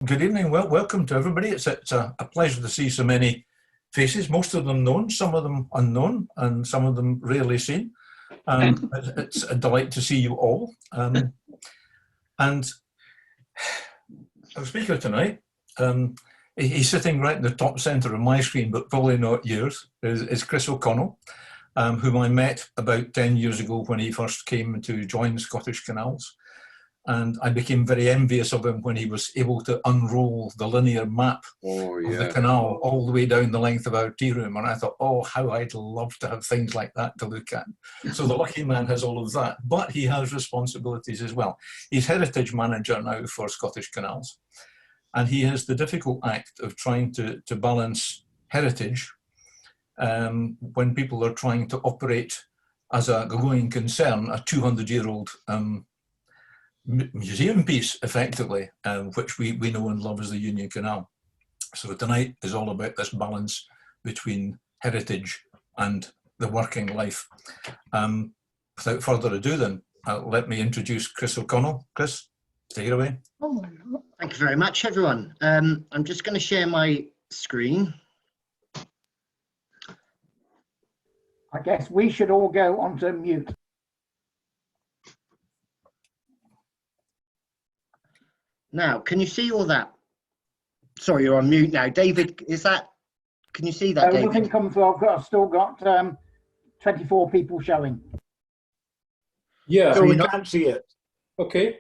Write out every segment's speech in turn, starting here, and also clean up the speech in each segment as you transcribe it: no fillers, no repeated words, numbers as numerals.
Good evening. Well, welcome to everybody. It's a pleasure to see so many faces, most of them known, some of them unknown, and some of them rarely seen. It's a delight to see you all. And our speaker tonight, he's sitting right in the top centre of my screen, but probably not yours, is Chris O'Connell, whom I met about 10 years ago when he first came to join Scottish Canals. And I became very envious of him when he was able to unroll the linear map of the canal all the way down the length of our tea room. And I thought, oh, how I'd love to have things like that to look at. So the lucky man has all of that, but he has responsibilities as well. He's heritage manager now for Scottish Canals. And he has the difficult act of trying to balance heritage when people are trying to operate as a going concern, a 200-year-old museum piece, effectively, which we know and love as the Union Canal. So tonight is all about this balance between heritage and the working life. Without further ado then, let me introduce Chris O'Connell. Chris, take it away. Thank you very much, everyone. I'm just going to share my screen. I guess we should all go onto mute. Now, can you see all that? Sorry, you're on mute now. David, can you see that, David? Nothing comes through. I've still got 24 people showing. Yeah, So we can't see it. Okay.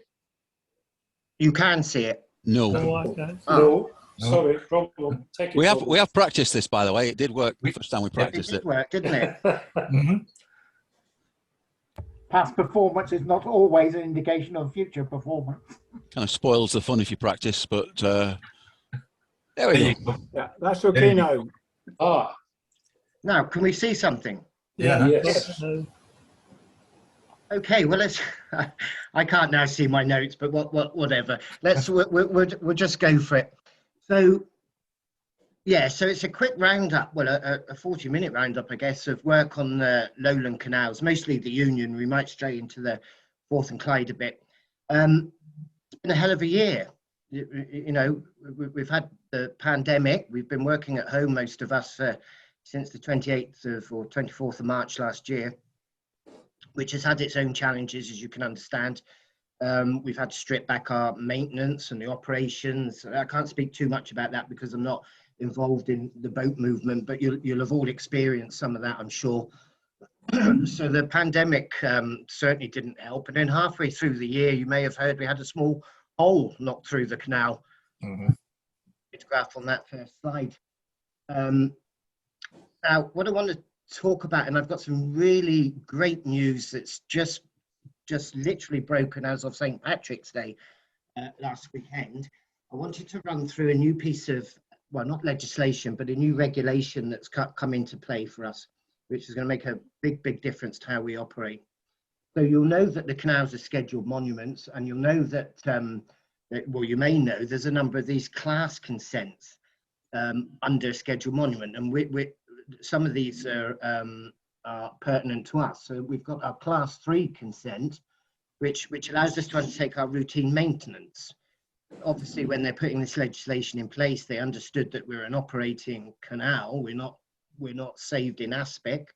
You can see it. No. No, Oh. no. Sorry, problem. Take it. We have practiced this, by the way. It did work the first time we It practiced did it. work, didn't it? Past performance is not always an indication of future performance. Kind of spoils the fun if you practice, but there we go. Yeah, that's okay now. Ah, Now, can we see something? Yeah. yes. Okay, well, let's. I can't now see my notes, but whatever. We'll just go for it. So, yeah, so it's a quick roundup, well, a 40-minute roundup, I guess, of work on the Lowland Canals, mostly the Union. We might stray into the Forth and Clyde a bit. It's been a hell of a year. You know, we've had the pandemic. We've been working at home, most of us, since the 28th of or 24th of March last year, which has had its own challenges, as you can understand. We've had to strip back our maintenance and the operations. I can't speak too much about that because I'm not involved in the boat movement, but you'll have all experienced some of that, I'm sure. So the pandemic certainly didn't help. And then halfway through the year, you may have heard we had a small hole knocked through the canal. Photograph on that first slide. Now, what I want to talk about, and I've got some really great news that's just literally broken as of St. Patrick's Day last weekend. I wanted to run through a new piece of, well, not legislation, but a new regulation that's come into play for us, which is going to make a big difference to how we operate. So you'll know that the canals are scheduled monuments, and you'll know that, well, you may know there's a number of these class consents under scheduled monument, and some of these are pertinent to us. So we've got our class 3 consent, which allows us to undertake our routine maintenance. Obviously, when they're putting this legislation in place, they understood that we're an operating canal. We're not saved in aspect.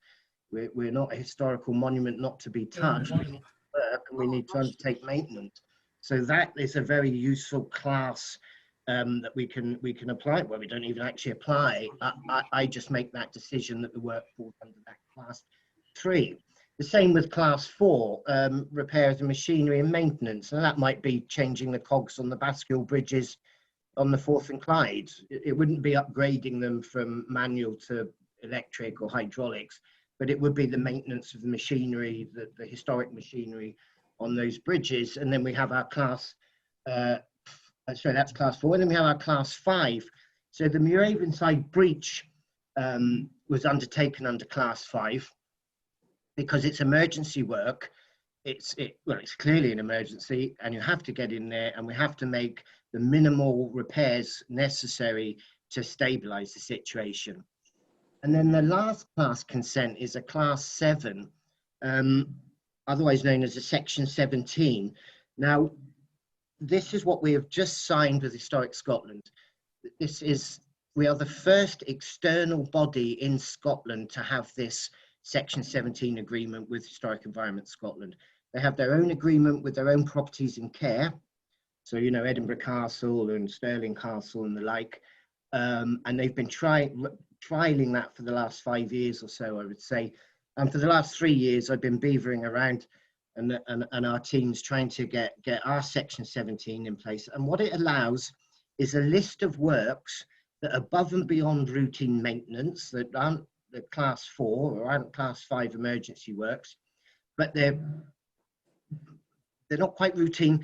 We're not a historical monument not to be touched. We need to work and we need to undertake maintenance. So that is a very useful class that we can apply. Well, we don't even actually apply. I just make that decision that the work falls under that class 3. The same with class 4, repairs and machinery and maintenance. And that might be changing the cogs on the bascule bridges on the Forth and Clyde. It wouldn't be upgrading them from manual to electric or hydraulics, but it would be the maintenance of the machinery, the historic machinery on those bridges. And then we have our class, sorry, that's class 4. And then we have our class 5. So the Muravenside breach was undertaken under class 5. Because it's emergency work, it's clearly an emergency, and you have to get in there, and we have to make the minimal repairs necessary to stabilize the situation. And then the last class consent is a class 7, otherwise known as a section 17. Now, this is what we have just signed with Historic Scotland. We are the first external body in Scotland to have this Section 17 agreement with Historic Environment Scotland. They have their own agreement with their own properties in care. So, you know, Edinburgh Castle and Stirling Castle and the like. And they've been trialing that for the last 5 years or so, I would say. And for the last 3 years, I've been beavering around and our teams trying to get our Section 17 in place. And what it allows is a list of works that above and beyond routine maintenance, that aren't the class 4 or aren't class 5 emergency works, but they're not quite routine,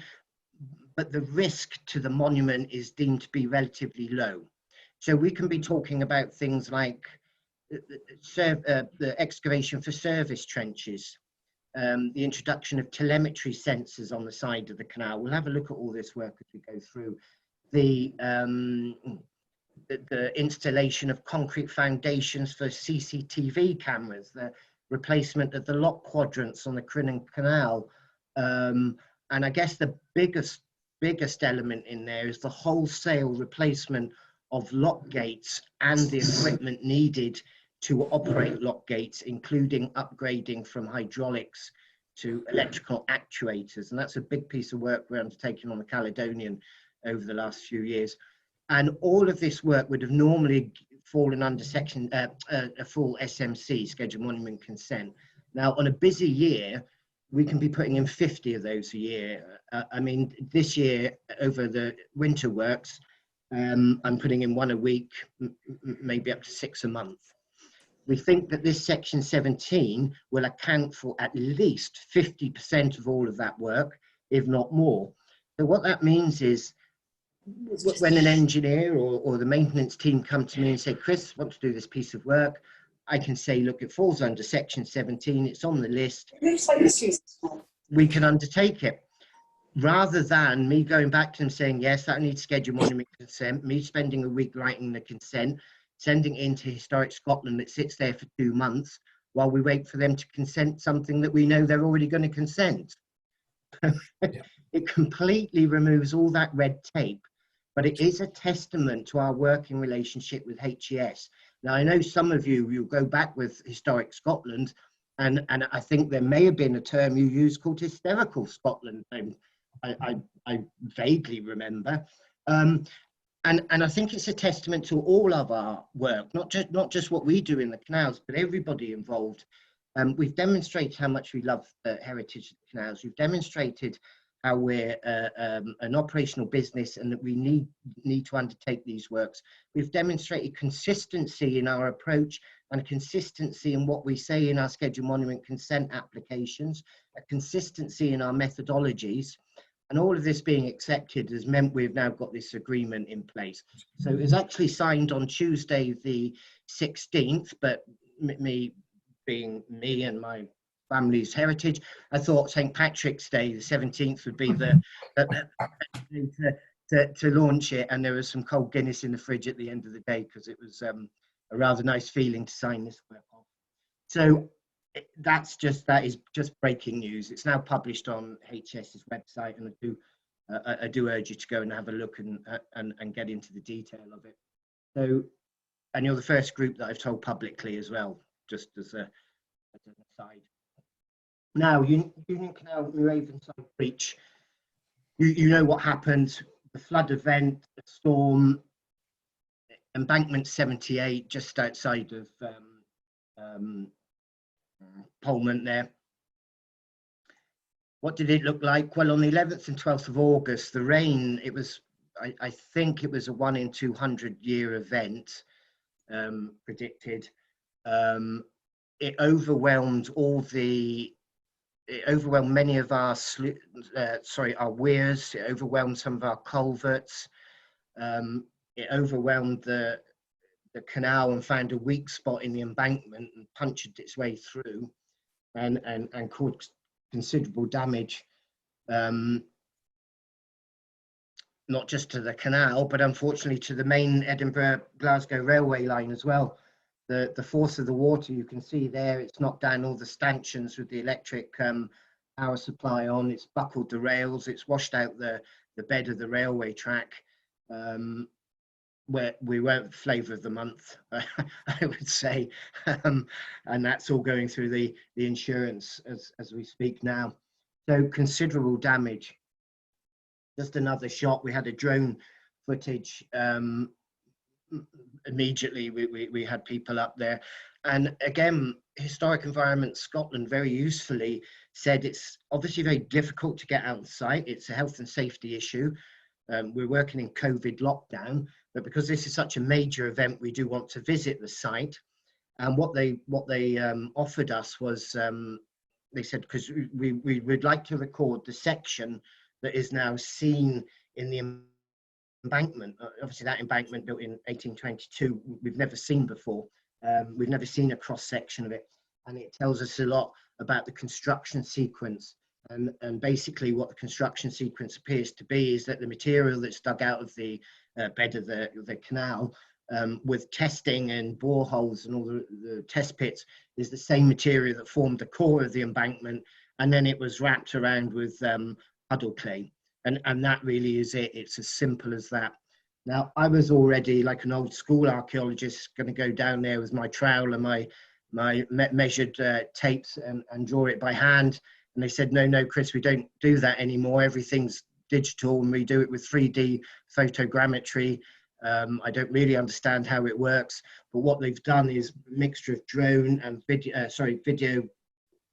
but the risk to the monument is deemed to be relatively low. So we can be talking about things like the excavation for service trenches, the introduction of telemetry sensors on the side of the canal. We'll have a look at all this work as we go through. The installation of concrete foundations for CCTV cameras, the replacement of the lock quadrants on the Canal. And I guess the biggest element in there is the wholesale replacement of lock gates and the equipment needed to operate lock gates, including upgrading from hydraulics to electrical actuators. And that's a big piece of work we're undertaking on the Caledonian over the last few years. And all of this work would have normally fallen under a full SMC, Scheduled Monument Consent. Now, on a busy year, we can be putting in 50 of those a year. I mean, this year, over the winter works, I'm putting in 1 a week, maybe up to 6 a month. We think that this Section 17 will account for at least 50% of all of that work, if not more. So what that means is, when an engineer or the maintenance team come to me and say, Chris, I want to do this piece of work, I can say, look, it falls under Section 17, it's on the list, we can undertake it. Rather than me going back to them saying, yes, that needs scheduled monument consent, me spending a week writing the consent, sending it into Historic Scotland that sits there for 2 months while we wait for them to consent something that we know they're already going to consent. Yeah. It completely removes all that red tape, but it is a testament to our working relationship with HES. Now, I know some of you'll go back with Historic Scotland, and I think there may have been a term you used called Hysterical Scotland. I vaguely remember. And I think it's a testament to all of our work, not just what we do in the canals, but everybody involved. We've demonstrated how much we love the heritage of the canals. We've demonstrated how we're an operational business and that we need to undertake these works. We've demonstrated consistency in our approach and consistency in what we say in our scheduled monument consent applications, a consistency in our methodologies. And all of this being accepted has meant we've now got this agreement in place. So it was actually signed on Tuesday, the 16th, but me being me and my family's heritage, I thought St. Patrick's Day, the 17th, would be the to launch it. And there was some cold Guinness in the fridge at the end of the day because it was a rather nice feeling to sign this work off. So that is just breaking news. It's now published on HS's website, and I do urge you to go and have a look and get into the detail of it. So, and you're the first group that I've told publicly as well, just as an aside. Now, Union Canal Ravenside Breach, you know what happened, the flood event, the storm, embankment 78 just outside of Polmont there. What did it look like? Well, on the 11th and 12th of August, the rain, it was, I think it was a 1 in 200 year event predicted. It overwhelmed many of our our weirs. It overwhelmed some of our culverts. It overwhelmed the canal and found a weak spot in the embankment and punctured its way through and caused considerable damage, not just to the canal, but unfortunately to the main Edinburgh-Glasgow railway line as well. The force of the water, you can see there, it's knocked down all the stanchions with the electric power supply on, it's buckled the rails, it's washed out the the bed of the railway track, where we weren't flavour of the month, I would say, and that's all going through the insurance as we speak now. So considerable damage. Just another shot. We had a drone footage. Immediately we had people up there, and again, Historic Environment Scotland very usefully said it's obviously very difficult to get out on site. It's a health and safety issue. We're working in COVID lockdown, but because this is such a major event, we do want to visit the site. And what they offered us was, they said, because we would like to record the section that is now seen in the embankment. Obviously that embankment built in 1822, we've never seen before. We've never seen a cross section of it, and it tells us a lot about the construction sequence. And basically what the construction sequence appears to be is that the material that's dug out of the bed of the canal, with testing and boreholes and all the test pits, is the same material that formed the core of the embankment, and then it was wrapped around with puddle clay. And that really is it. It's as simple as that. Now, I was already, like an old school archaeologist, going to go down there with my trowel and my measured tapes and draw it by hand. And they said, no, Chris, we don't do that anymore. Everything's digital and we do it with 3D photogrammetry. I don't really understand how it works, but what they've done is a mixture of drone and video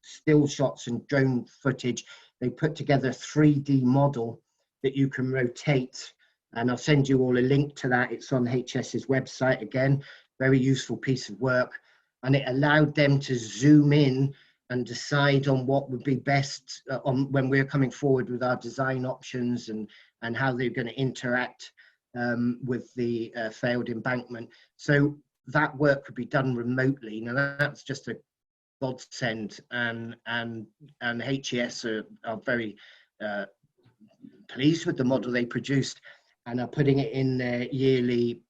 still shots and drone footage. They put together a 3D model that you can rotate, and I'll send you all a link to that. It's on HS's website. Again, very useful piece of work, and it allowed them to zoom in and decide on what would be best on when we're coming forward with our design options and how they're going to interact with the failed embankment. So that work could be done remotely. Now that's just a godsend, and HES are very pleased with the model they produced and are putting it in their yearly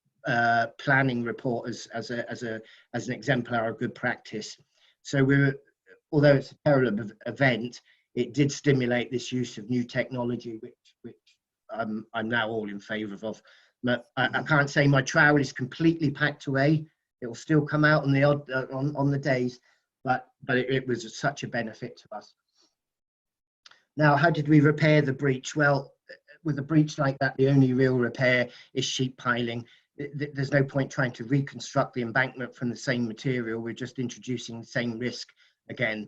planning report as an exemplar of good practice. So although it's a terrible event, it did stimulate this use of new technology, which I'm now all in favour of. But I can't say my trowel is completely packed away. It will still come out on the odd on the days, but it was such a benefit to us. Now, how did we repair the breach? Well, with a breach like that, the only real repair is sheet piling. There's no point trying to reconstruct the embankment from the same material. We're just introducing the same risk again.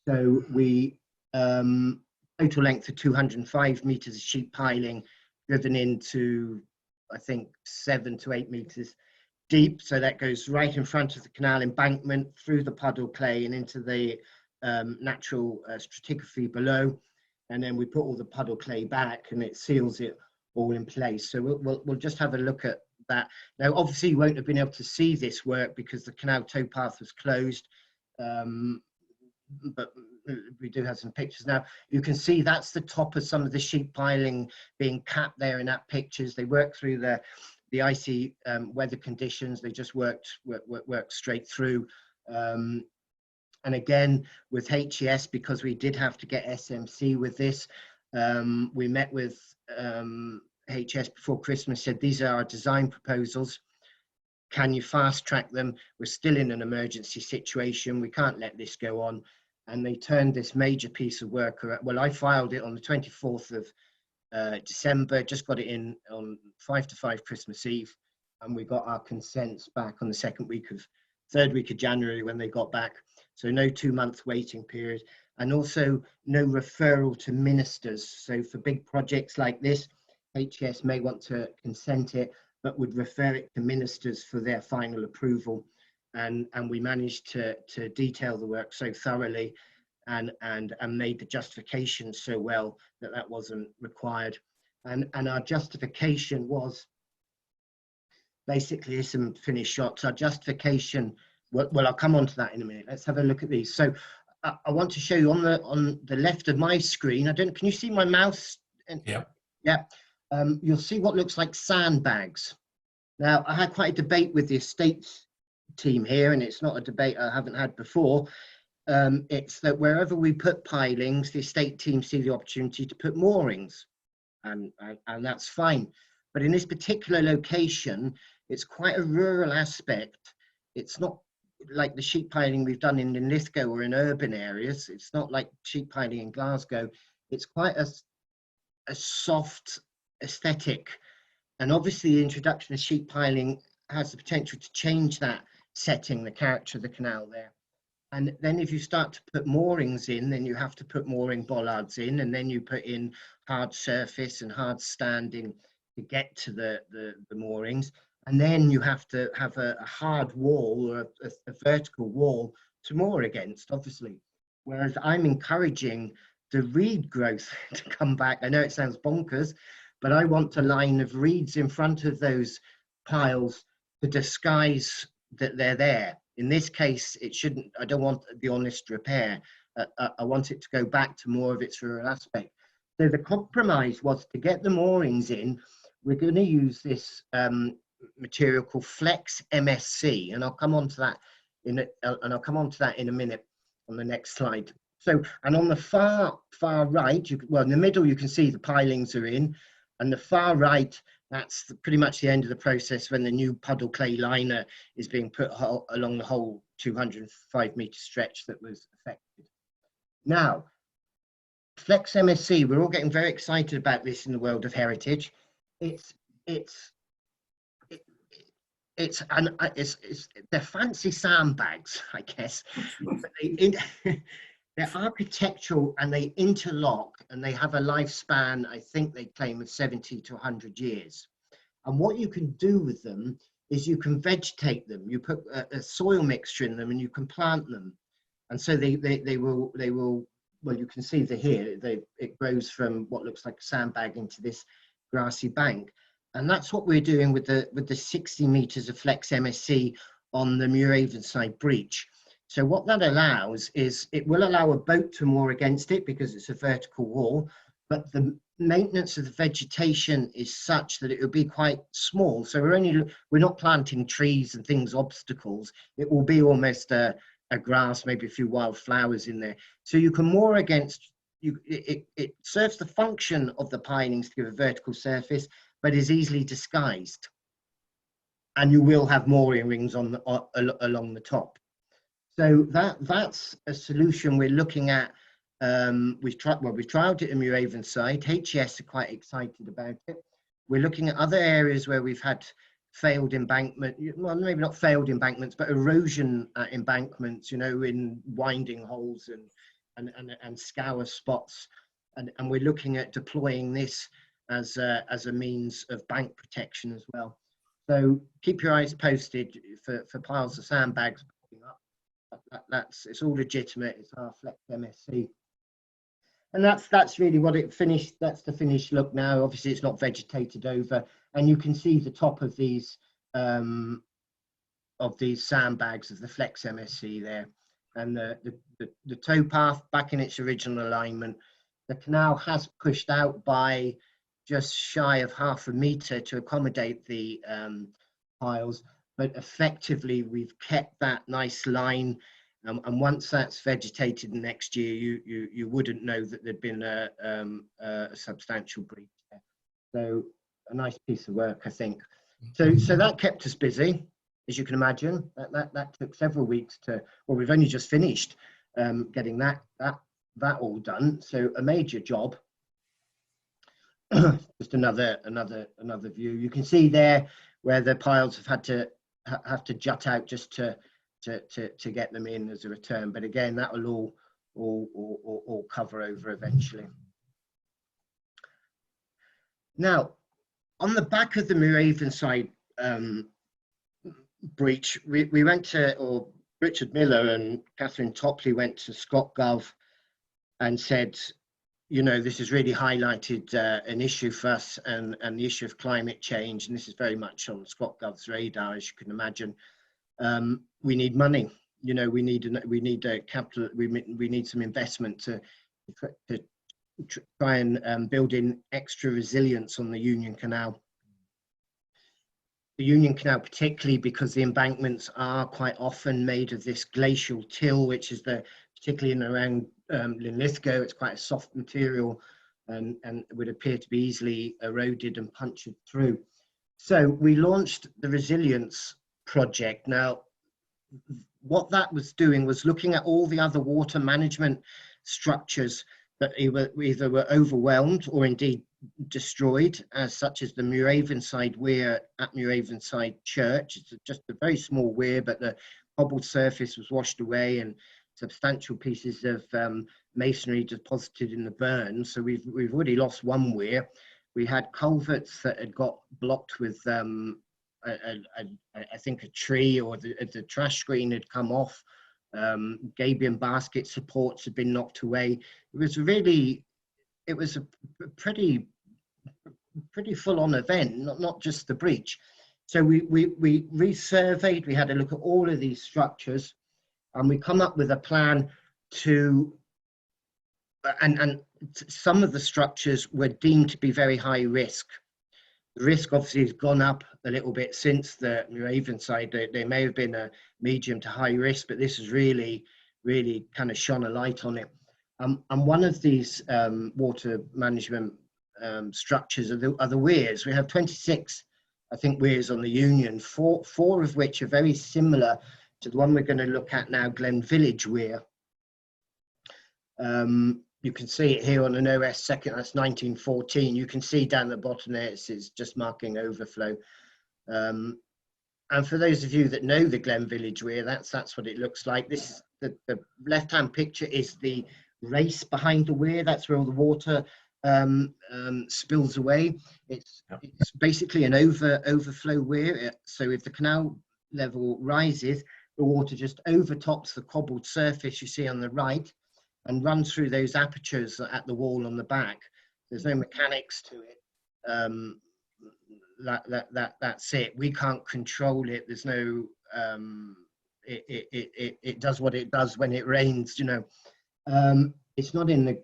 So we total length of 205 meters of sheet piling, driven into, I think, 7 to 8 meters deep. So that goes right in front of the canal embankment, through the puddle clay and into the natural stratigraphy below. And then we put all the puddle clay back and it seals it all in place. So we'll just have a look at that. Now, obviously you won't have been able to see this work because the canal towpath was closed, but we do have some pictures. Now you can see that's the top of some of the sheet piling being capped there in that pictures. They worked through the icy weather conditions. They just worked straight through. And again, with HES, because we did have to get SMC with this, we met with HES before Christmas, said, these are our design proposals. Can you fast track them? We're still in an emergency situation. We can't let this go on. And they turned this major piece of work around. Well, I filed it on the 24th of December, just got it in on 5 to 5 Christmas Eve. And we got our consents back on the third week of January when they got back. So no 2-month waiting period, and also no referral to ministers. So for big projects like this, HES may want to consent it, but would refer it to ministers for their final approval. And we managed to detail the work so thoroughly and made the justification so well that wasn't required. And our justification was basically some finished shots. Our justification, well, I'll come on to that in a minute. Let's have a look at these. So I want to show you on the left of my screen. Can you see my mouse? Yeah. Yeah. You'll see what looks like sandbags. Now, I had quite a debate with the estates team here, and it's not a debate I haven't had before. It's that wherever we put pilings, the estate team see the opportunity to put moorings. and that's fine. But in this particular location, it's quite a rural aspect. It's not like the sheep piling we've done in Linlithgow or in urban areas. It's not like sheep piling in Glasgow. It's quite a soft aesthetic. And obviously the introduction of sheep piling has the potential to change that setting, the character of the canal there. And then if you start to put moorings in, then you have to put mooring bollards in, and then you put in hard surface and hard standing to get to the moorings. And then you have to have a hard wall or a vertical wall to moor against, obviously. Whereas I'm encouraging the reed growth to come back. I know it sounds bonkers, but I want a line of reeds in front of those piles to disguise that they're there. In this case, it shouldn't, I don't want the honest repair. I want it to go back to more of its rural aspect. So the compromise was to get the moorings in. We're going to use this material called Flex MSC, and I'll come on to that in a minute on the next slide. So, and on the far right, well, in the middle you can see the pilings are in, and the far right, that's pretty much the end of the process when the new puddle clay liner is being put along the whole 205-metre stretch that was affected. Now, Flex MSC, we're all getting very excited about this in the world of heritage. They're fancy sandbags, I guess. They're architectural and they interlock and they have a lifespan, I think they claim, of 70 to 100 years. And what you can do with them is you can vegetate them. You put a soil mixture in them and you can plant them. And so they will, well, you can see here, it grows from what looks like a sandbag into this grassy bank. And that's what we're doing with the 60 metres of Flex MSC on the Muiravenside breach. So what that allows is it will allow a boat to moor against it because it's a vertical wall, but the maintenance of the vegetation is such that it will be quite small. So we're not planting trees and things, obstacles. It will be almost a grass, maybe a few wild flowers in there. So you can moor against, it serves the function of the pilings to give a vertical surface, but is easily disguised. And you will have mooring rings along the top. So that's a solution we're looking at. We've trialed it in Muiravenside. HES are quite excited about it. We're looking at other areas where we've had failed embankment, well, maybe not failed embankments, but erosion embankments, you know, in winding holes and scour spots. And we're looking at deploying this as a means of bank protection as well. So keep your eyes posted for piles of sandbags popping up. It's all legitimate. It's our Flex MSC, and that's really what it finished. That's the finished look now. Obviously, it's not vegetated over, and you can see the top of these sandbags of the Flex MSC there, and the towpath back in its original alignment. The canal has pushed out by just shy of ½ a metre to accommodate the piles. But effectively, we've kept that nice line, and once that's vegetated next year, you wouldn't know that there'd been a substantial breach there. So a nice piece of work, I think. So that kept us busy, as you can imagine. That took several weeks to. Well, we've only just finished getting that all done. So a major job. Just another view. You can see there where the piles have to jut out just to get them in as a return, but again that will all cover over eventually. Now, on the back of the Muiravenside breach, we went to, or Richard Miller and Catherine Topley went to ScotGov and said, you know, this has really highlighted an issue for us and the issue of climate change, and this is very much on ScotGov's radar, as you can imagine. We need money, you know, we need a capital, we need some investment to try and build in extra resilience on the Union Canal. The Union Canal, particularly because the embankments are quite often made of this glacial till, which is particularly in and around Linlithgow, it's quite a soft material, and would appear to be easily eroded and punctured through. So we launched the resilience project. Now, what that was doing was looking at all the other water management structures that either were overwhelmed or indeed destroyed, as such as the Muravenside weir at Muravenside Church. It's just a very small weir, but the cobbled surface was washed away and substantial pieces of masonry deposited in the burn. So we've already lost one weir. We had culverts that had got blocked with I think a tree, or the trash screen had come off. Gabion basket supports had been knocked away. It was a pretty full-on event, not just the breach. So we resurveyed, we had a look at all of these structures, and we come up with a plan to, and some of the structures were deemed to be very high risk. The risk obviously has gone up a little bit since the Muravenside. They may have been a medium to high risk, but this has really kind of shone a light on it. And one of these water management structures are the weirs. We have 26, I think, weirs on the Union, four of which are very similar to the one we're going to look at now, Glen Village Weir. You can see it here on an OS second, that's 1914. You can see down the bottom there, it's just marking overflow. And for those of you that know the Glen Village Weir, that's what it looks like. This is the left-hand picture is the race behind the weir. That's where all the water spills away. It's basically an overflow weir. So if the canal level rises, the water just overtops the cobbled surface you see on the right and runs through those apertures at the wall on the back. There's no mechanics to it. That's it. We can't control it. There's no it does what it does when it rains, you know. It's not in the,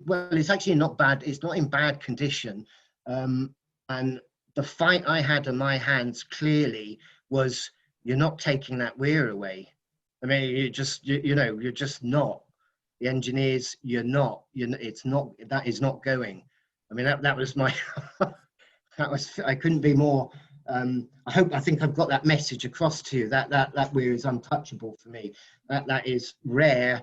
well, it's actually not bad. It's not in bad condition. And the fight I had on my hands clearly was, you're not taking that weir away. I mean, you're just not. The engineers, it's not, that is not going. I mean, that was my, I couldn't be more, I think I've got that message across to you, that weir is untouchable for me. That is rare.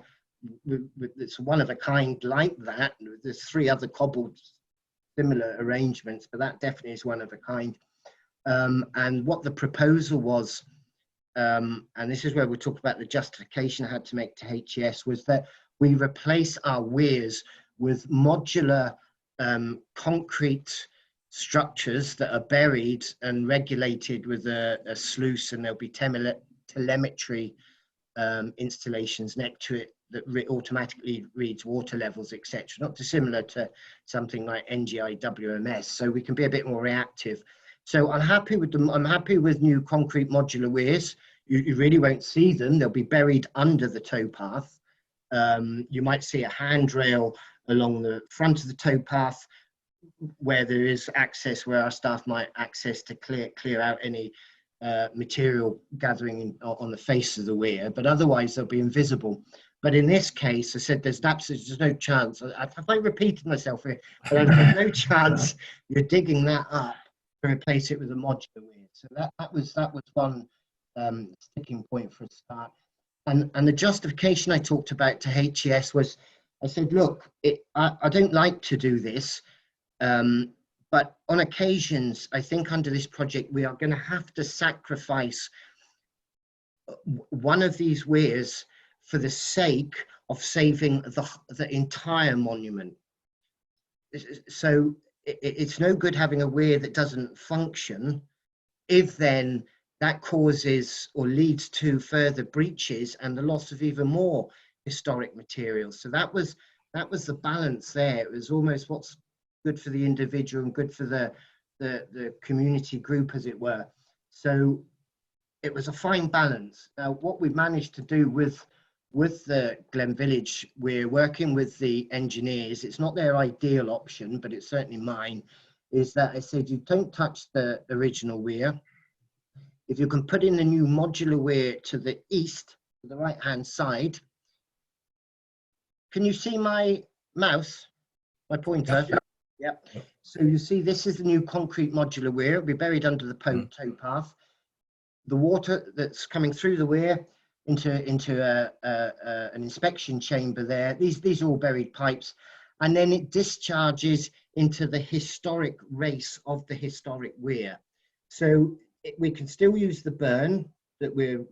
It's one of a kind like that. There's 3 other cobbled similar arrangements, but that definitely is one of a kind. And what the proposal was, and this is where we'll talk about the justification I had to make to HES, was that we replace our weirs with modular concrete structures that are buried and regulated with a sluice, and there'll be telemetry installations next to it that automatically reads water levels, etc. Not dissimilar to something like NGI WMS, so we can be a bit more reactive. So I'm happy with them. I'm happy with new concrete modular weirs. You really won't see them. They'll be buried under the towpath. You might see a handrail along the front of the towpath where there is access, where our staff might access to clear out any material gathering on the face of the weir, but otherwise they'll be invisible. But in this case, I said there's no chance. I might repeat myself here, but there's no chance you're digging that up to replace it with a modular weir. So that was one sticking point for a start. And the justification I talked about to HES was, I said, look, I don't like to do this, but on occasions, I think under this project, we are going to have to sacrifice one of these weirs for the sake of saving the entire monument. So it's no good having a weir that doesn't function if then that causes or leads to further breaches and the loss of even more historic materials. So that was the balance there. It was almost what's good for the individual and good for the community group, as it were. So it was a fine balance. Now, what we've managed to do with the Glen Village, we're working with the engineers. It's not their ideal option, but it's certainly mine, is that I said, you don't touch the original weir. If you can put in the new modular weir to the east, to the right-hand side. Can you see my mouse? My pointer. Yep. So you see, this is the new concrete modular weir. It'll be buried under the towpath. The water that's coming through the weir into an inspection chamber there. These are all buried pipes, and then it discharges into the historic race of the historic weir. So we can still use the burn that we're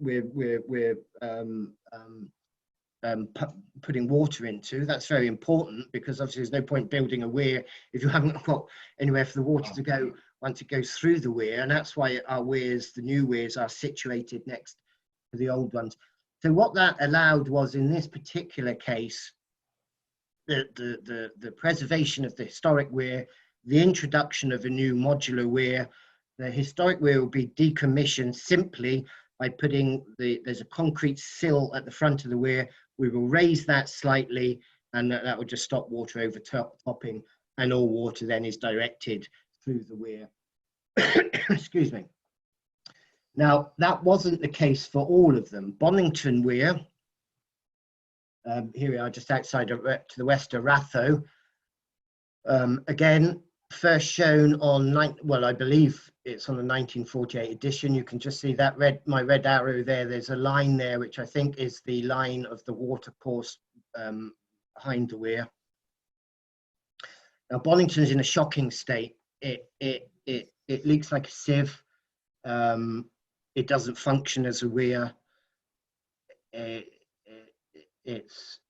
putting water into. That's very important, because obviously there's no point building a weir if you haven't got anywhere for the water to go once it goes through the weir. And that's why our weirs, the new weirs, are situated next to the old ones. So what that allowed was, in this particular case, the preservation of the historic weir, the introduction of a new modular weir. The historic weir will be decommissioned simply by putting there's a concrete sill at the front of the weir. We will raise that slightly, and that will just stop water overtopping, and all water then is directed through the weir. Excuse me. Now, that wasn't the case for all of them. Bonnington Weir, here we are just outside to the west of Ratho. Again, first shown on, I believe it's on the 1948 edition. You can just see that my red arrow there. There's a line there, which I think is the line of the water course behind the weir. Now, Bonnington's in a shocking state. It leaks like a sieve. It doesn't function as a weir. It's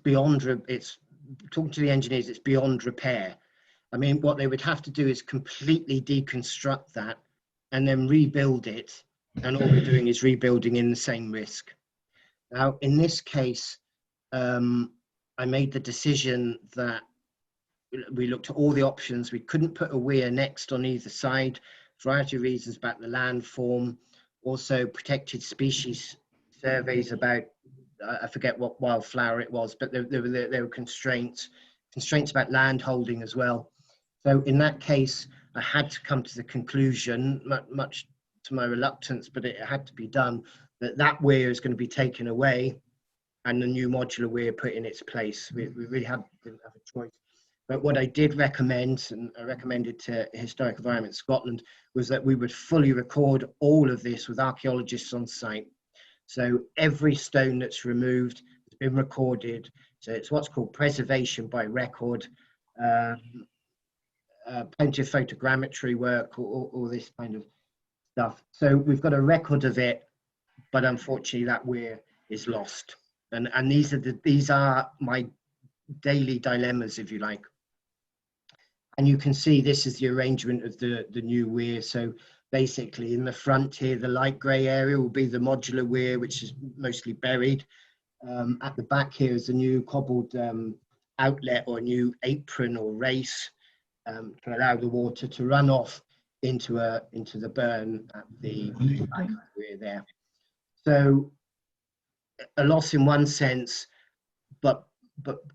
beyond. It's talking to the engineers. It's beyond repair. I mean, what they would have to do is completely deconstruct that and then rebuild it. And all we're doing is rebuilding in the same risk. Now, in this case, I made the decision that we looked at all the options. We couldn't put a weir next on either side, for a variety of reasons about the landform, also protected species surveys about, I forget what wildflower it was, but there were constraints about land holding as well. So in that case, I had to come to the conclusion, much to my reluctance, but it had to be done, that weir is going to be taken away and the new modular weir put in its place. We really didn't have a choice. But what I did recommend, and I recommended to Historic Environment Scotland, was that we would fully record all of this with archaeologists on site. So every stone that's removed has been recorded. So it's what's called preservation by record. Plenty of photogrammetry work, all this kind of stuff. So we've got a record of it, but unfortunately that weir is lost. And these are my daily dilemmas, if you like. And you can see this is the arrangement of the new weir. So basically in the front here, the light grey area will be the modular weir, which is mostly buried. At the back here is a new cobbled outlet or new apron or race to allow the water to run off into the burn at the back of the weir there. So a loss in one sense, but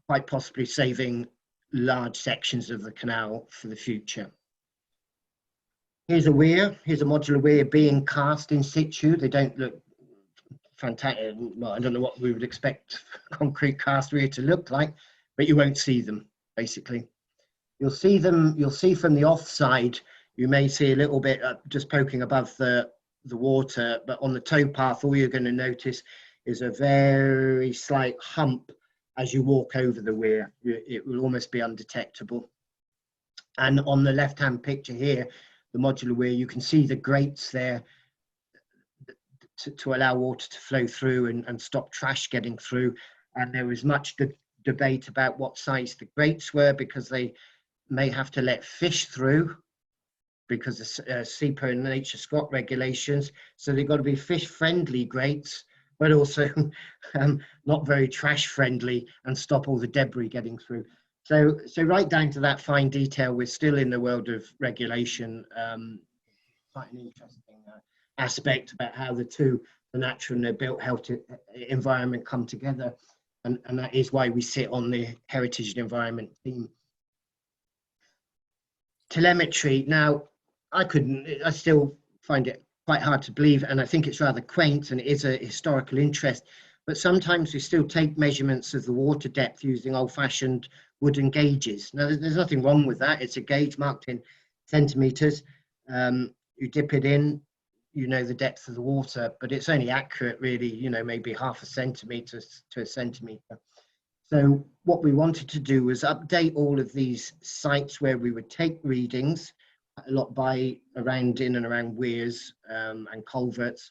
quite possibly saving large sections of the canal for the future. Here's a weir. Here's a modular weir being cast in situ. They don't look fantastic. Well, I don't know what we would expect concrete cast weir to look like, but you won't see them, basically. You'll see them, you'll see from the offside, you may see a little bit just poking above the water, but on the towpath, all you're going to notice is a very slight hump as you walk over the weir. It will almost be undetectable. And on the left-hand picture here, the modular weir, you can see the grates there to allow water to flow through and stop trash getting through. And there was much debate about what size the grates were, because they may have to let fish through because of SEPA and Nature Scot regulations. So they've got to be fish-friendly grates, but also not very trash-friendly and stop all the debris getting through. So right down to that fine detail, we're still in the world of regulation. Quite an interesting aspect about how the natural and the built health environment come together. And that is why we sit on the Heritage and Environment team. Telemetry. Now, I still find it quite hard to believe, and I think it's rather quaint, and it is a historical interest, but sometimes we still take measurements of the water depth using old-fashioned wooden gauges. Now, there's nothing wrong with that. It's a gauge marked in centimetres. You dip it in, you know the depth of the water, but it's only accurate really, you know, maybe half a centimetre to a centimetre. So what we wanted to do was update all of these sites where we would take readings, a lot in and around weirs and culverts,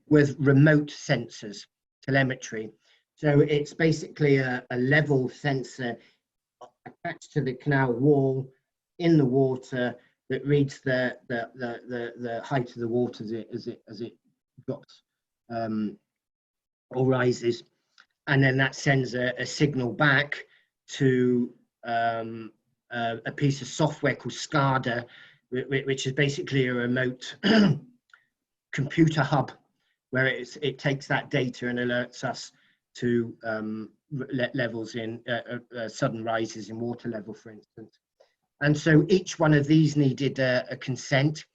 with remote sensors, telemetry. So it's basically a level sensor attached to the canal wall in the water that reads the height of the water as it drops or rises, and then that sends a signal back to a piece of software called SCADA, which is basically a remote computer hub, where it takes that data and alerts us to levels in sudden rises in water level, for instance. And so each one of these needed a consent.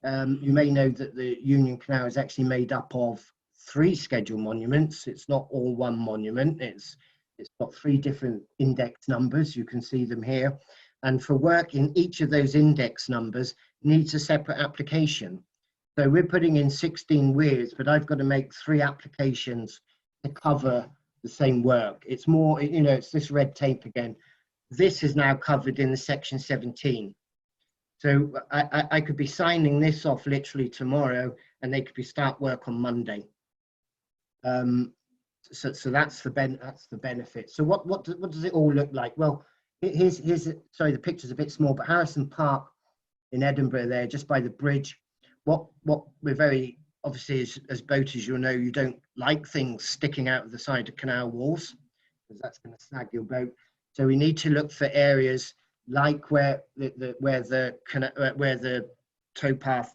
You may know that the Union Canal is actually made up of 3 scheduled monuments. It's not all one monument. It's got 3 different index numbers. You can see them here. And for work in each of those index numbers needs a separate application. So we're putting in 16 weirs, but I've got to make 3 applications to cover the same work. It's more, you know, it's this red tape again. This is now covered in the section 17. So I could be signing this off literally tomorrow, and they could start work on Monday. So that's the benefit. So what does it all look like? Well, here's sorry, the picture's a bit small, but Harrison Park in Edinburgh there, just by the bridge. What we're very, obviously, as boaters, you'll know, you don't like things sticking out of the side of canal walls, because that's going to snag your boat. So we need to look for areas like where the towpath,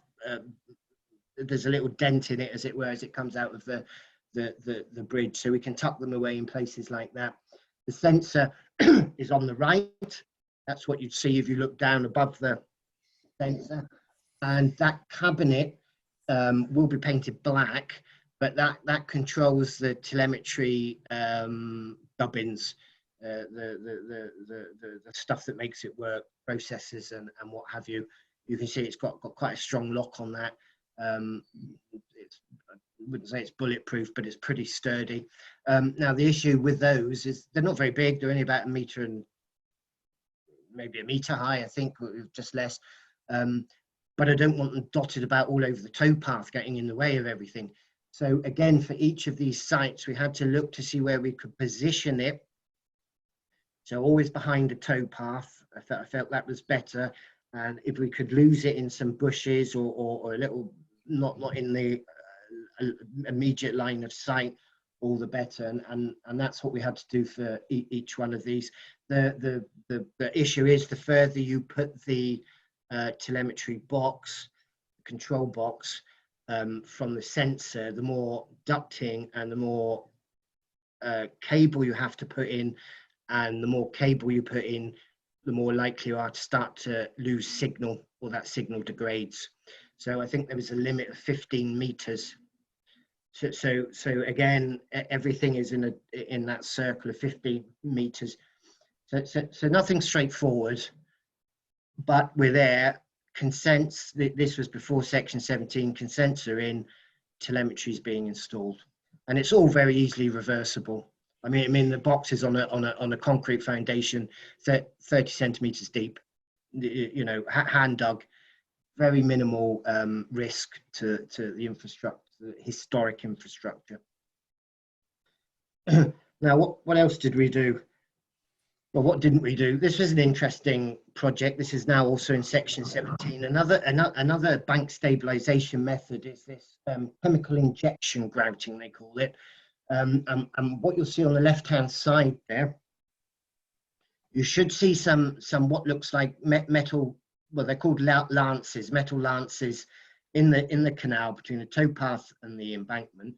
there's a little dent in it, as it were, as it comes out of the bridge. So we can tuck them away in places like that. The sensor is on the right. That's what you'd see if you look down above the sensor. And that cabinet will be painted black, but that controls the telemetry gubbins, the stuff that makes it work, processes and what have you. You can see it's got quite a strong lock on that. I wouldn't say it's bulletproof, but it's pretty sturdy. Now the issue with those is they're not very big. They're only about 1 meter and maybe 1 meter high, I think, or just less. But I don't want them dotted about all over the towpath, getting in the way of everything. So again, for each of these sites, we had to look to see where we could position it. So always behind a towpath. I felt that was better. And if we could lose it in some bushes or a little, not in the immediate line of sight, all the better. And that's what we had to do for each one of these. The issue is, the further you put the telemetry box, control box, from the sensor, the more ducting and the more cable you have to put in, and the more cable you put in, the more likely you are to start to lose signal, or that signal degrades. So I think there was a limit of 15 meters. So again, everything is in that circle of 15 meters. So nothing straightforward, but we're there. Consents, this was before section 17, consents are in, telemetry is being installed, and it's all very easily reversible. I mean the box is on a concrete foundation, 30 centimeters deep, you know, hand dug, very minimal risk to the infrastructure, the historic infrastructure. Now, what else did we do? Well, what didn't we do? This was an interesting project. This is now also in section 17. Another bank stabilization method is this chemical injection grouting, they call it. And what you'll see on the left-hand side there, you should see some what looks like metal, well, they're called lances, metal lances in the canal between the towpath and the embankment.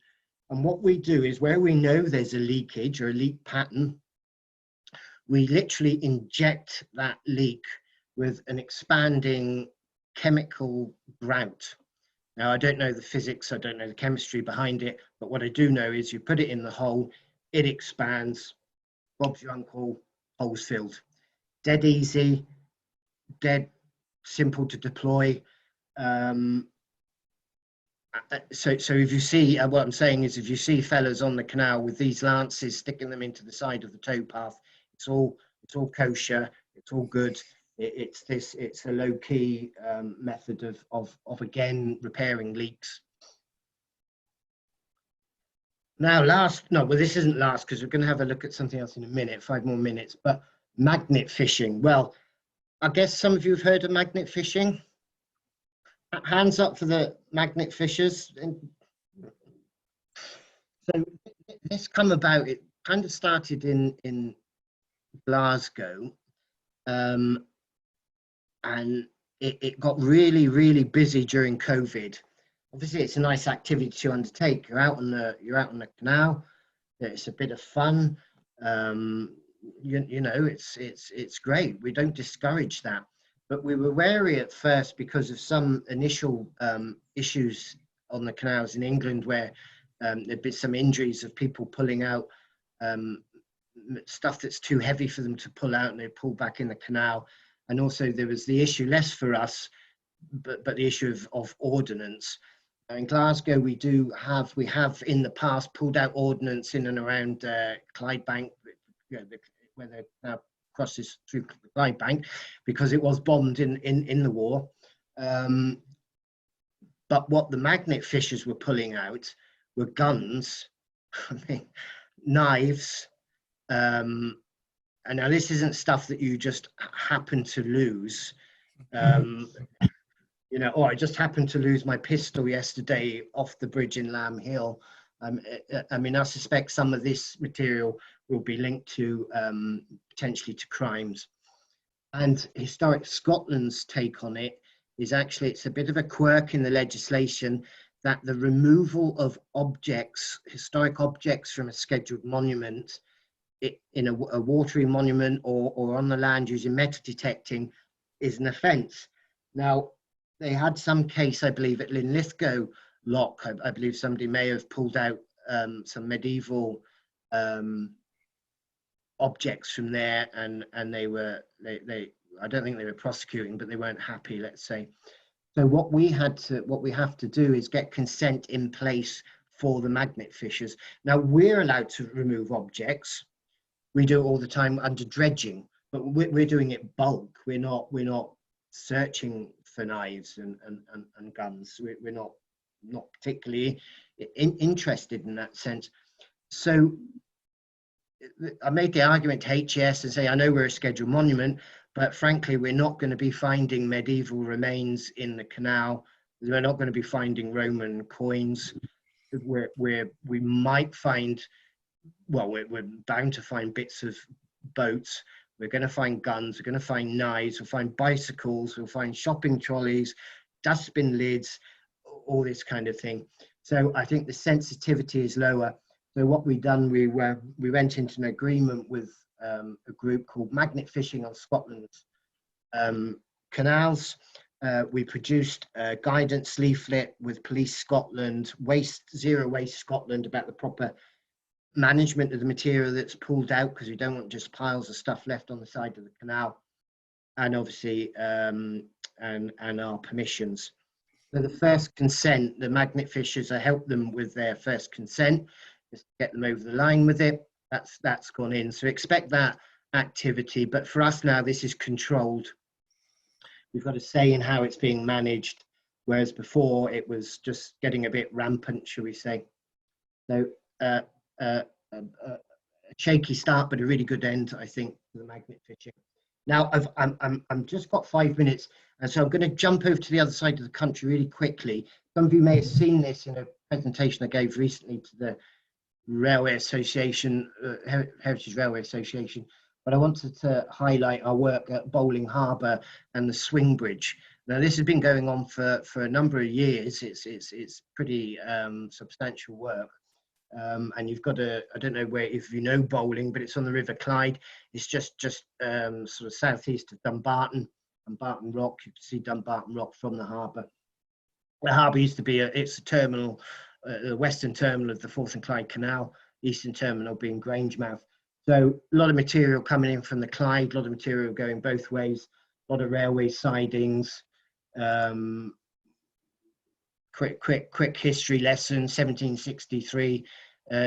And what we do is, where we know there's a leakage or a leak pattern, we literally inject that leak with an expanding chemical grout. Now, I don't know the physics, I don't know the chemistry behind it, but what I do know is you put it in the hole, it expands, Bob's your uncle, holes filled. Dead easy, dead simple to deploy. So if you see, what I'm saying is, if you see fellas on the canal with these lances sticking them into the side of the towpath, it's all kosher, it's all good. It's a low key method of again repairing leaks. Now, this isn't last, because we're going to have a look at something else in a minute, 5 more minutes. But magnet fishing. Well, I guess some of you have heard of magnet fishing. Hands up for the magnet fishers. So this come about, it kind of started in Glasgow, and it got really, really busy during COVID. Obviously, it's a nice activity to undertake. You're out on the canal. It's a bit of fun. You know, it's great. We don't discourage that. But we were wary at first because of some initial issues on the canals in England, where there'd been some injuries of people pulling out stuff that's too heavy for them to pull out, and they pull back in the canal. And also there was the issue, less for us, but the issue of ordnance. In Glasgow, we have in the past pulled out ordnance in and around Clydebank, where the now crosses through the Clydebank, because it was bombed in the war. But what the magnet fishers were pulling out were guns, I mean, knives, and now this isn't stuff that you just happen to lose. You know, I just happened to lose my pistol yesterday off the bridge in Lamb Hill. I mean, I suspect some of this material will be linked to potentially to crimes. And Historic Scotland's take on it is actually, it's a bit of a quirk in the legislation that the removal of objects, historic objects from a scheduled monument, in a watery monument or on the land using metal detecting, is an offence. Now, they had some case, I believe, at Linlithgow Lock. I believe somebody may have pulled out some medieval objects from there, and they I don't think they were prosecuting, but they weren't happy, let's say. So what we have to do is get consent in place for the magnet fishers. Now, we're allowed to remove objects. We do it all the time under dredging, but we're doing it bulk. We're not searching for knives and guns. We're not particularly interested in that sense. So I made the argument to HES and say, I know we're a scheduled monument, but frankly, we're not going to be finding medieval remains in the canal. We're not going to be finding Roman coins. We might find, well, we're bound to find bits of boats. We're going to find guns. We're going to find knives. We'll find bicycles. We'll find shopping trolleys, dustbin lids, all this kind of thing. So I think the sensitivity is lower. So what we've done, we went into an agreement with a group called Magnet Fishing on Scotland's Canals. We produced a guidance leaflet with Police Scotland, Zero Waste Scotland, about the proper management of the material that's pulled out, because we don't want just piles of stuff left on the side of the canal, and obviously and our permissions. So the first consent, the magnet fishers, I helped them with their first consent, just to get them over the line with it. That's gone in. So expect that activity. But for us now, this is controlled. We've got a say in how it's being managed, whereas before it was just getting a bit rampant, shall we say. So a shaky start, but a really good end, I think, for the magnet fishing. Now, I'm just got 5 minutes, and so I'm going to jump over to the other side of the country really quickly. Some of you may have seen this in a presentation I gave recently to the Railway Association, Heritage Railway Association, but I wanted to highlight our work at Bowling Harbour and the Swing Bridge. Now, this has been going on for a number of years. It's pretty substantial work. And you've got I don't know if you know Bowling, but it's on the River Clyde. It's just sort of southeast of Dumbarton Rock. You can see Dumbarton Rock from the harbour. The harbour used to be it's a terminal, the western terminal of the Forth and Clyde Canal, eastern terminal being Grangemouth. So a lot of material coming in from the Clyde, a lot of material going both ways, a lot of railway sidings. Quick history lesson. 1763,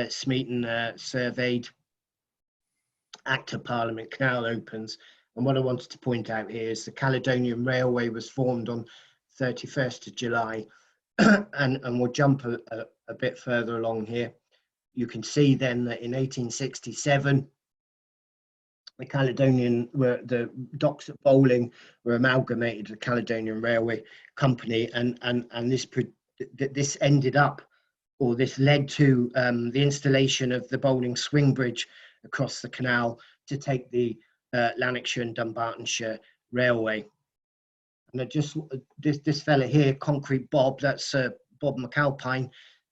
Smeaton surveyed. Act of Parliament, Canal opens. And what I wanted to point out here is the Caledonian Railway was formed on 31st of July. and we'll jump a bit further along here. You can see then that in 1867, the docks at Bowling were amalgamated with the Caledonian Railway Company, and this ended up, or this led to the installation of the Bowling Swing Bridge across the canal to take the Lanarkshire and Dunbartonshire Railway. And this fella here, Concrete Bob, that's Bob McAlpine.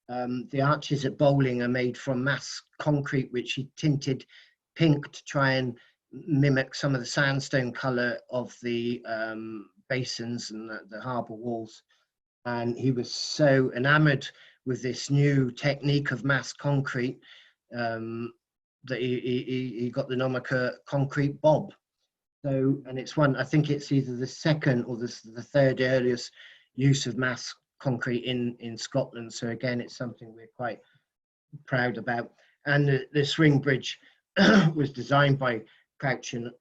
The arches at Bowling are made from mass concrete, which he tinted pink to try and mimic some of the sandstone colour of the basins and the harbour walls. And he was so enamoured with this new technique of mass concrete that he got the moniker Concrete Bob. So, and it's one, I think it's either the second or the third earliest use of mass concrete in Scotland. So again, it's something we're quite proud about. And the swing bridge was designed by Crouch and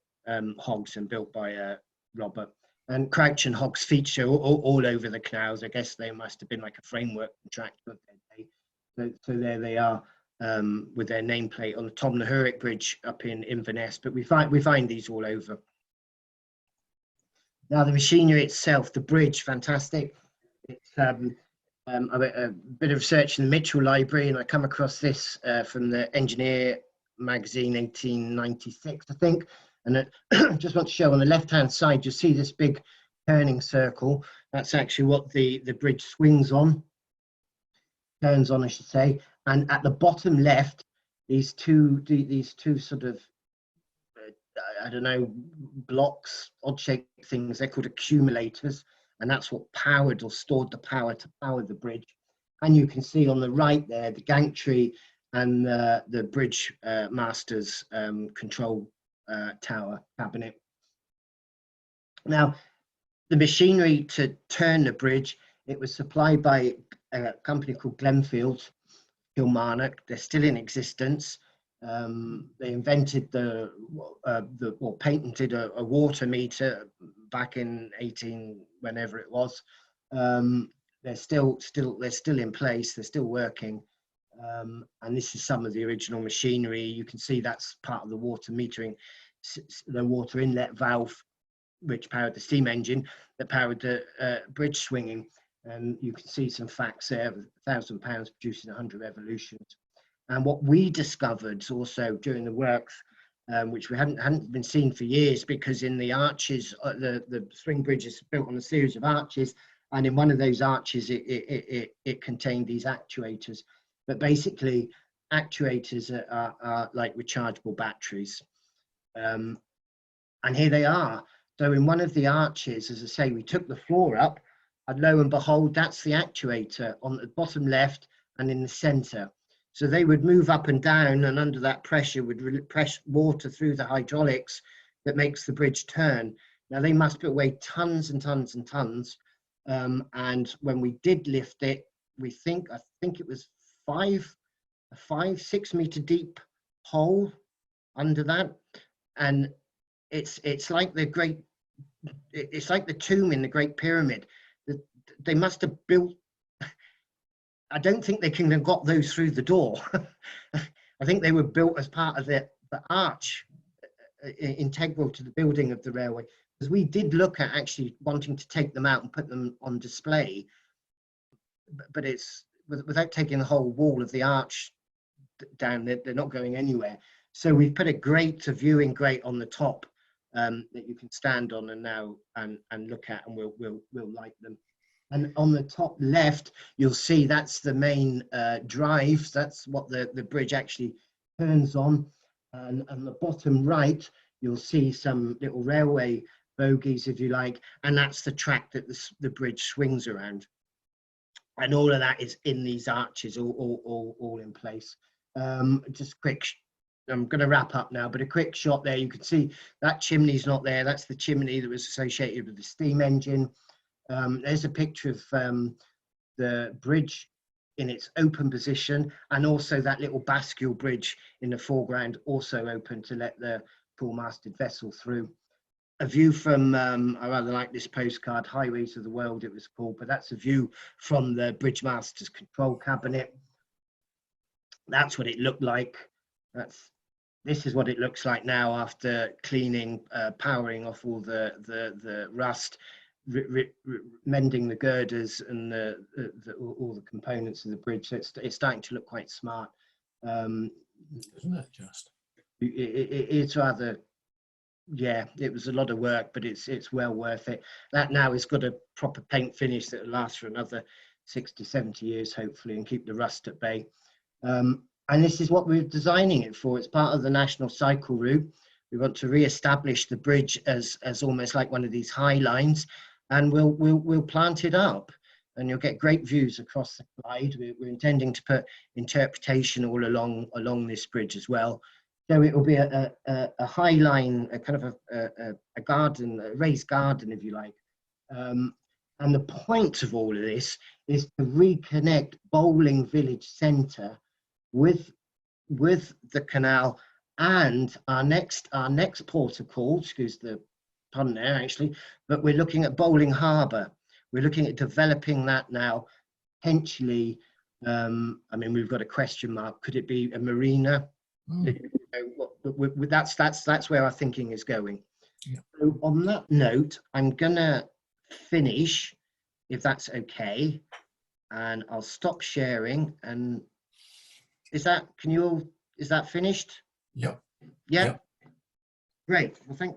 Hoggs and built by Robert. And Crouch and Hoggs feature all over the canals. I guess they must have been like a framework contractor of their day. So there they are with their nameplate on the Tom Nahuric Bridge up in Inverness. But we find these all over. Now the machinery itself, the bridge, fantastic. It's a bit of research in the Mitchell Library, and I come across this from the Engineer magazine, 1896, I think. And I just want to show on the left-hand side, you see this big turning circle. That's actually what the bridge swings on, turns on, I should say. And at the bottom left, these two sort of I don't know, blocks, odd-shaped things. They're called accumulators, and that's what powered or stored the power to power the bridge. And you can see on the right there the gantry and the bridge master's control tower cabinet. Now, the machinery to turn the bridge, it was supplied by a company called Glenfield, Kilmarnock. They're still in existence. They invented or patented a water meter back in whenever it was. They're still in place. They're still working. And this is some of the original machinery. You can see that's part of the water metering, the water inlet valve, which powered the steam engine that powered the bridge swinging. And you can see some facts there: £1,000 producing 100 revolutions. And what we discovered also during the works, which we hadn't been seen for years, because in the arches, the swing bridge is built on a series of arches, and in one of those arches, it contained these actuators. But basically, actuators are like rechargeable batteries. And here they are. So in one of the arches, as I say, we took the floor up, and lo and behold, that's the actuator on the bottom left and in the center. So they would move up and down, and under that pressure would press water through the hydraulics that makes the bridge turn. Now they must put away tons and tons and tons. And when we did lift it, I think it was a 6 meter deep hole under that. And it's like it's like the tomb in the Great Pyramid. They must have built, I don't think they can have got those through the door. I think they were built as part of the arch, integral to the building of the railway. Because we did look at actually wanting to take them out and put them on display, but it's without taking the whole wall of the arch down. They're not going anywhere. So we've put a viewing grate on the top that you can stand on and look at, and we'll light them. And on the top left, you'll see that's the main drive. That's what the bridge actually turns on. And on the bottom right, you'll see some little railway bogies, if you like, and that's the track that the bridge swings around. And all of that is in these arches, all in place. Just quick I'm going to wrap up now, but a quick shot there. You can see that chimney's not there. That's the chimney that was associated with the steam engine. There's a picture of the bridge in its open position, and also that little bascule bridge in the foreground, also open to let the full-masted vessel through. A view from, I rather like this postcard, Highways of the World it was called, but that's a view from the bridge master's control cabinet. That's what it looked like. This is what it looks like now after cleaning, powering off all the rust, mending the girders and all the components of the bridge. So it's starting to look quite smart. Isn't it just? It's rather, yeah, it was a lot of work, but it's well worth it. That now has got a proper paint finish that will last for another 60, 70 years, hopefully, and keep the rust at bay. And this is what we're designing it for. It's part of the national cycle route. We want to re-establish the bridge as almost like one of these high lines, and we'll plant it up, and you'll get great views across the Clyde. We're intending to put interpretation all along this bridge as well. So it will be a high line, a kind of a garden, a raised garden, if you like. And the point of all of this is to reconnect Bowling Village Centre with the canal, and our next port of call, excuse the pun there actually, but we're looking at Bowling Harbour. We're looking at developing that now, potentially. I mean, we've got a question mark. Could it be a marina? That's where our thinking is going. Yeah. So on that note, I'm gonna finish, if that's okay, and I'll stop sharing. And is that finished? Yep. Yeah. Yep. Great. Well,